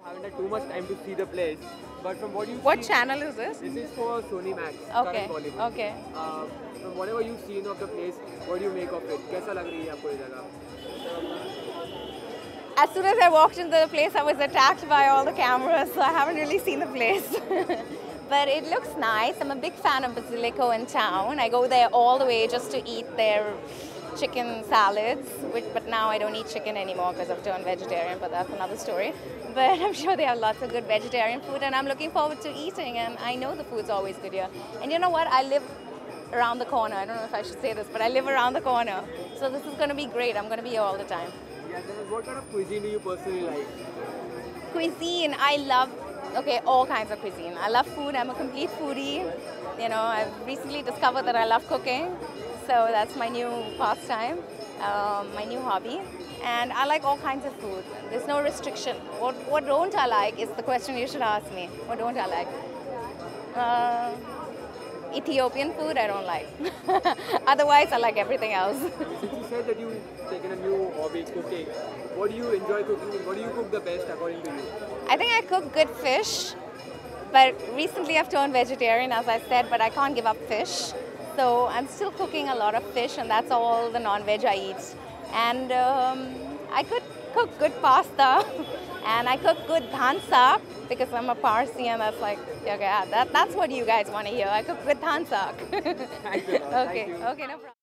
haven't had too much time to see the place, but from what you What channel is this? This is for Sony Max. Okay. Current Bollywood. Okay. From whatever you've seen of the place, what do you make of it? कैसा लग रही है आपको ये जगह? As soon as I walked into the place, I was attacked by all the cameras, so I haven't really seen the place. But it looks nice. I'm a big fan of Basilico in town. I go there all the way just to eat their chicken salads, but now I don't eat chicken anymore because I've turned vegetarian, but that's another story. But I'm sure they have lots of good vegetarian food, and I'm looking forward to eating, and I know the food's always good here. And you know what? I live around the corner. I don't know if I should say this, but I live around the corner. So this is going to be great. I'm going to be here all the time. Yeah, then what kind of cuisine do you personally like? Cuisine, I love, all kinds of cuisine. I love food. I'm a complete foodie. You know, I've recently discovered that I love cooking. So that's my new pastime, my new hobby. And I like all kinds of food. There's no restriction. What don't I like is the question you should ask me. What don't I like? Ethiopian food I don't like. Otherwise, I like everything else. Since you said that you've taken a new hobby, cooking, what do you enjoy cooking? What do you cook the best according to you? I think I cook good fish. But recently I've turned vegetarian, as I said, but I can't give up fish. So I'm still cooking a lot of fish, and that's all the non-veg I eat. And I could cook good pasta, and I cook good dhansak, because I'm a Parsi, and that's like, okay, that's what you guys want to hear. I cook good dhansak. Thank you. Okay, no problem.